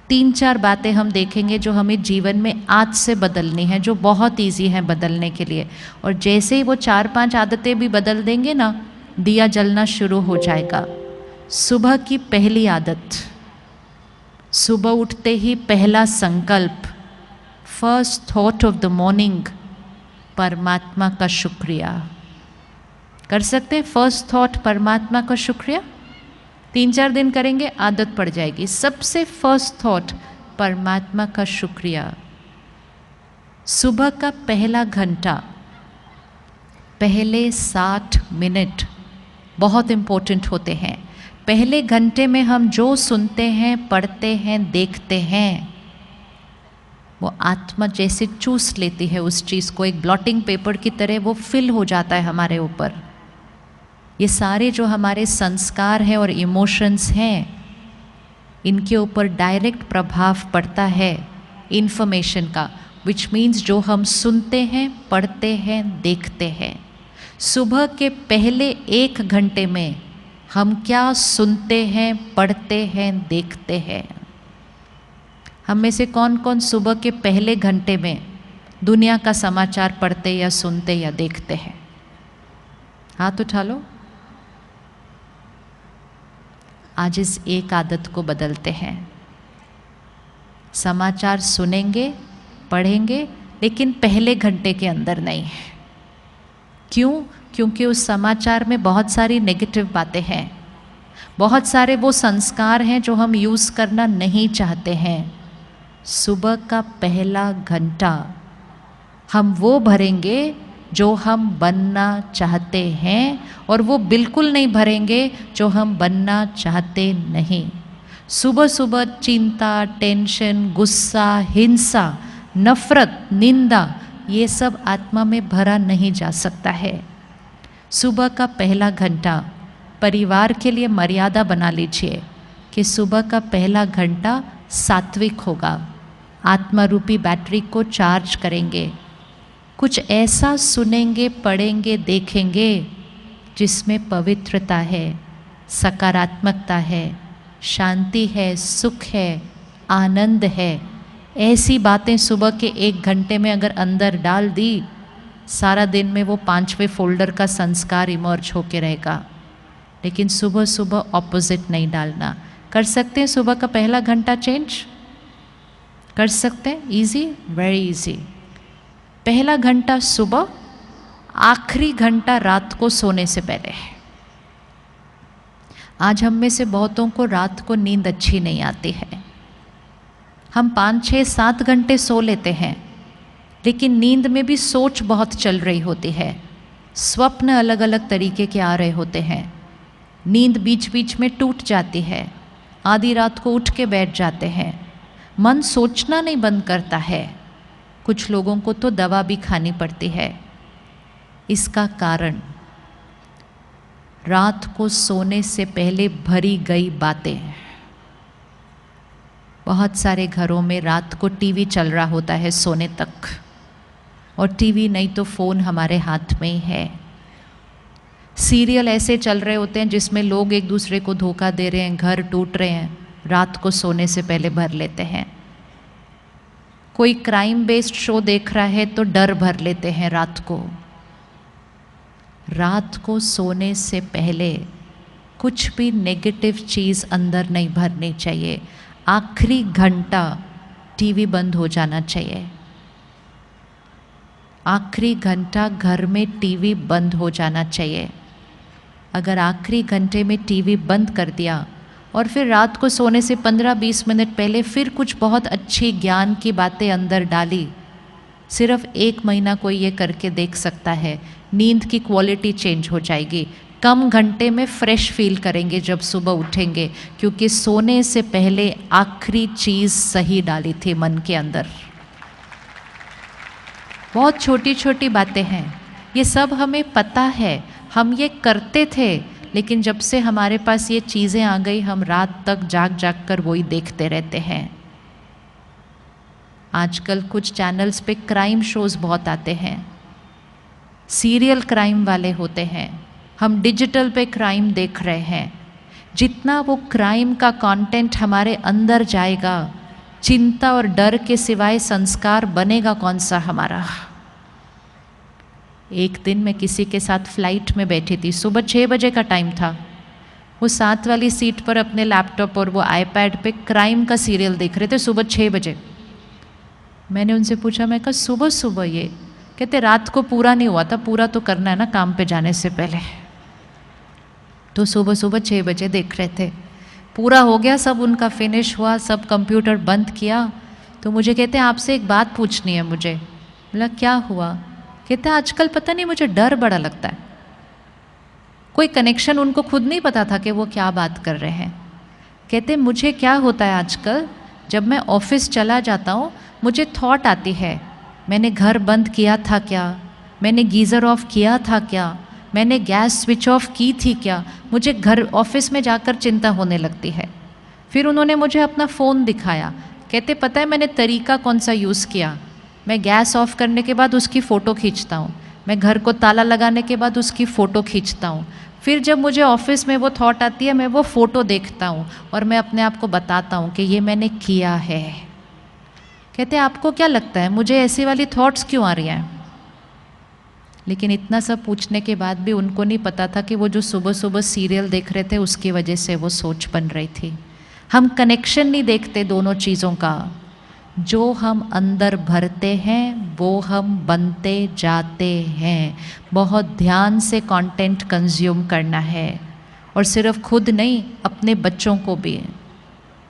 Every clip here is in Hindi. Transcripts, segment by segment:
3-4 बातें हम देखेंगे जो हमें जीवन में आज से बदलनी है, जो बहुत ईजी हैं बदलने के लिए। और जैसे ही वो 4-5 आदतें भी बदल देंगे ना, दिया जलना शुरू हो जाएगा। सुबह की पहली आदत, सुबह उठते ही पहला संकल्प, first thought of the morning, परमात्मा का शुक्रिया। कर सकते हैं फर्स्ट थॉट परमात्मा का शुक्रिया? 3-4 दिन करेंगे, आदत पड़ जाएगी। सबसे फर्स्ट थॉट परमात्मा का शुक्रिया। सुबह का पहला घंटा, पहले 60 मिनट बहुत इम्पोर्टेंट होते हैं। पहले घंटे में हम जो सुनते हैं, पढ़ते हैं, देखते हैं, वो आत्मा जैसे चूस लेती है उस चीज़ को, एक ब्लॉटिंग पेपर की तरह वो फिल हो जाता है हमारे ऊपर। ये सारे जो हमारे संस्कार हैं और इमोशंस हैं, इनके ऊपर डायरेक्ट प्रभाव पड़ता है इन्फॉर्मेशन का, विच मीन्स जो हम सुनते हैं, पढ़ते हैं, देखते हैं। सुबह के पहले 1 घंटे में हम क्या सुनते हैं, पढ़ते हैं, देखते हैं? हम में से कौन कौन सुबह के पहले घंटे में दुनिया का समाचार पढ़ते या सुनते या देखते हैं? हाथ उठा लो। आज इस एक आदत को बदलते हैं। समाचार सुनेंगे, पढ़ेंगे, लेकिन पहले घंटे के अंदर नहीं। क्यों? क्योंकि उस समाचार में बहुत सारी नेगेटिव बातें हैं, बहुत सारे वो संस्कार हैं जो हम यूज़ करना नहीं चाहते हैं। सुबह का पहला घंटा हम वो भरेंगे जो हम बनना चाहते हैं, और वो बिल्कुल नहीं भरेंगे जो हम बनना चाहते नहीं। सुबह सुबह चिंता, टेंशन, गुस्सा, हिंसा, नफरत, निंदा, ये सब आत्मा में भरा नहीं जा सकता है। सुबह का पहला घंटा परिवार के लिए मर्यादा बना लीजिए कि सुबह का पहला घंटा सात्विक होगा। आत्मा रूपी बैटरी को चार्ज करेंगे। कुछ ऐसा सुनेंगे, पढ़ेंगे, देखेंगे जिसमें पवित्रता है, सकारात्मकता है, शांति है, सुख है, आनंद है। ऐसी बातें सुबह के 1 घंटे में अगर अंदर डाल दी, सारा दिन में वो 5वें फोल्डर का संस्कार इमर्ज होके रहेगा। लेकिन सुबह सुबह ऑपोजिट नहीं डालना। कर सकते हैं सुबह का पहला घंटा चेंज? कर सकते हैं? Easy, very easy. पहला घंटा सुबह, आखिरी घंटा रात को सोने से पहले है। आज हम में से बहुतों को रात को नींद अच्छी नहीं आती है। हम 5, 6, 7 घंटे सो लेते हैं, लेकिन नींद में भी सोच बहुत चल रही होती है, स्वप्न अलग अलग तरीके के आ रहे होते हैं, नींद बीच बीच में टूट जाती है, आधी रात को उठ के बैठ जाते हैं, मन सोचना नहीं बंद करता है। कुछ लोगों को तो दवा भी खानी पड़ती है। इसका कारण रात को सोने से पहले भरी गई बातें। बहुत सारे घरों में रात को टीवी चल रहा होता है सोने तक, और टीवी नहीं तो फ़ोन हमारे हाथ में ही है। सीरियल ऐसे चल रहे होते हैं जिसमें लोग एक दूसरे को धोखा दे रहे हैं, घर टूट रहे हैं, रात को सोने से पहले भर लेते हैं। कोई क्राइम बेस्ड शो देख रहा है तो डर भर लेते हैं रात को। रात को सोने से पहले कुछ भी नेगेटिव चीज़ अंदर नहीं भरनी चाहिए। आखिरी घंटा टीवी बंद हो जाना चाहिए। आखिरी घंटा घर में टीवी बंद हो जाना चाहिए। अगर आखिरी घंटे में टीवी बंद कर दिया और फिर रात को सोने से 15-20 मिनट पहले फिर कुछ बहुत अच्छी ज्ञान की बातें अंदर डाली, सिर्फ 1 महीना कोई ये करके देख सकता है, नींद की क्वालिटी चेंज हो जाएगी। कम घंटे में फ्रेश फील करेंगे जब सुबह उठेंगे, क्योंकि सोने से पहले आखिरी चीज़ सही डाली थी मन के अंदर। बहुत छोटी छोटी बातें हैं, ये सब हमें पता है, हम ये करते थे, लेकिन जब से हमारे पास ये चीज़ें आ गई, हम रात तक जाग जाग कर वही देखते रहते हैं। आजकल कुछ चैनल्स पे क्राइम शोज़ बहुत आते हैं, सीरियल क्राइम वाले होते हैं। हम डिजिटल पे क्राइम देख रहे हैं। जितना वो क्राइम का कंटेंट हमारे अंदर जाएगा, चिंता और डर के सिवाय संस्कार बनेगा कौन सा हमारा। एक दिन मैं किसी के साथ फ्लाइट में बैठी थी, सुबह 6 बजे का टाइम था। वो साथ वाली सीट पर अपने लैपटॉप और वो आईपैड पे क्राइम का सीरियल देख रहे थे सुबह 6 बजे। मैंने उनसे पूछा, मैं कहा सुबह सुबह ये? कहते रात को पूरा नहीं हुआ था, पूरा तो करना है ना काम पे जाने से पहले। तो सुबह सुबह 6 बजे देख रहे थे, पूरा हो गया, सब उनका फिनिश हुआ, सब कंप्यूटर बंद किया। तो मुझे कहते हैं आपसे एक बात पूछनी है मुझे। बोला क्या हुआ? कहते हैं आजकल पता नहीं मुझे डर बड़ा लगता है। कोई कनेक्शन उनको खुद नहीं पता था कि वो क्या बात कर रहे हैं। कहते मुझे क्या होता है आजकल, जब मैं ऑफिस चला जाता हूँ मुझे थॉट आती है, मैंने घर बंद किया था क्या, मैंने गीज़र ऑफ किया था क्या, मैंने गैस स्विच ऑफ की थी क्या। मुझे घर ऑफिस में जाकर चिंता होने लगती है। फिर उन्होंने मुझे अपना फ़ोन दिखाया। कहते पता है मैंने तरीका कौन सा यूज़ किया, मैं गैस ऑफ करने के बाद उसकी फ़ोटो खींचता हूँ, मैं घर को ताला लगाने के बाद उसकी फ़ोटो खींचता हूँ। फिर जब मुझे ऑफिस में वो थॉट आती है मैं वो फ़ोटो देखता हूँ और मैं अपने आप को बताता हूँ कि ये मैंने किया है। कहते आपको क्या लगता है मुझे ऐसी वाली थॉट्स क्यों आ रही हैं? लेकिन इतना सब पूछने के बाद भी उनको नहीं पता था कि वो जो सुबह सुबह सीरियल देख रहे थे उसकी वजह से वो सोच बन रही थी। हम कनेक्शन नहीं देखते दोनों चीज़ों का। जो हम अंदर भरते हैं वो हम बनते जाते हैं। बहुत ध्यान से कंटेंट कंज्यूम करना है, और सिर्फ खुद नहीं, अपने बच्चों को भी।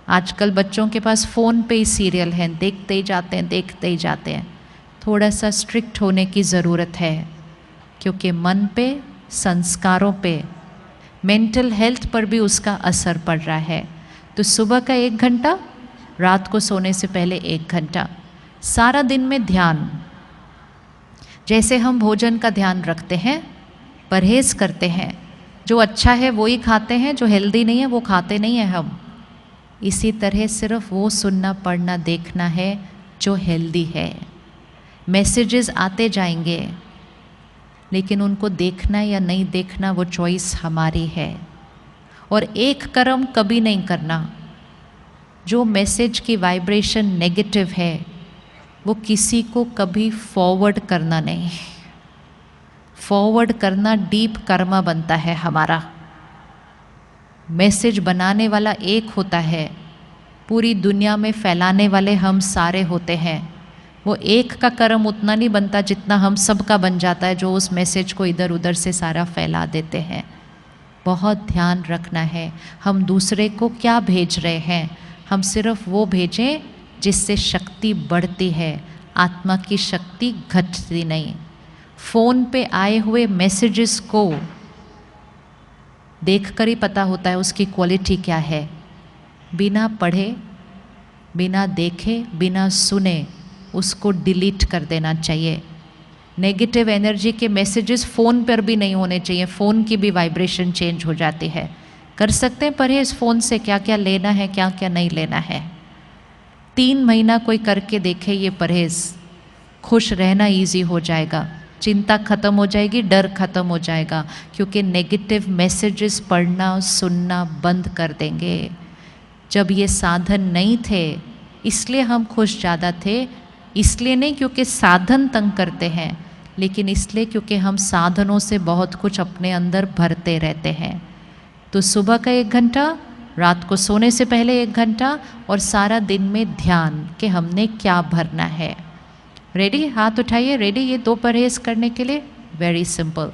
आजकल बच्चों के पास फ़ोन पे ही सीरियल हैं, देखते ही जाते हैं, देखते ही जाते हैं। थोड़ा सा स्ट्रिक्ट होने की ज़रूरत है, क्योंकि मन पे, संस्कारों पे, मेंटल हेल्थ पर भी उसका असर पड़ रहा है। तो सुबह का 1 घंटा, रात को सोने से पहले 1 घंटा, सारा दिन में ध्यान। जैसे हम भोजन का ध्यान रखते हैं, परहेज़ करते हैं, जो अच्छा है वो ही खाते हैं, जो हेल्दी नहीं है वो खाते नहीं हैं हम। इसी तरह सिर्फ वो सुनना, पढ़ना, देखना है जो हेल्दी है। मैसेजेस आते जाएंगे, लेकिन उनको देखना या नहीं देखना वो चॉइस हमारी है। और एक कर्म कभी नहीं करना। जो मैसेज की वाइब्रेशन नेगेटिव है वो किसी को कभी फॉरवर्ड करना नहीं। फॉरवर्ड करना डीप कर्मा बनता है हमारा। मैसेज बनाने वाला एक होता है, पूरी दुनिया में फैलाने वाले हम सारे होते हैं। वो एक का कर्म उतना नहीं बनता जितना हम सब का बन जाता है, जो उस मैसेज को इधर उधर से सारा फैला देते हैं। बहुत ध्यान रखना है हम दूसरे को क्या भेज रहे हैं। हम सिर्फ वो भेजें जिससे शक्ति बढ़ती है, आत्मा की शक्ति घटती नहीं। फ़ोन पे आए हुए मैसेजेस को देखकर ही पता होता है उसकी क्वालिटी क्या है। बिना पढ़े, बिना देखे, बिना सुने उसको डिलीट कर देना चाहिए। नेगेटिव एनर्जी के मैसेजेस फ़ोन पर भी नहीं होने चाहिए, फ़ोन की भी वाइब्रेशन चेंज हो जाती है। कर सकते हैं परहेज़ फ़ोन से, क्या क्या लेना है, क्या क्या नहीं लेना है। 3 महीना कोई करके देखे ये परहेज़, खुश रहना इजी हो जाएगा, चिंता ख़त्म हो जाएगी, डर ख़त्म हो जाएगा, क्योंकि नेगेटिव मैसेजेस पढ़ना सुनना बंद कर देंगे। जब ये साधन नहीं थे इसलिए हम खुश ज़्यादा थे, इसलिए नहीं क्योंकि साधन तंग करते हैं, लेकिन इसलिए क्योंकि हम साधनों से बहुत कुछ अपने अंदर भरते रहते हैं। तो सुबह का 1 घंटा, रात को सोने से पहले 1 घंटा, और सारा दिन में ध्यान कि हमने क्या भरना है। रेडी? हाथ उठाइए। रेडी? ये 2 परहेज़ करने के लिए वेरी सिंपल।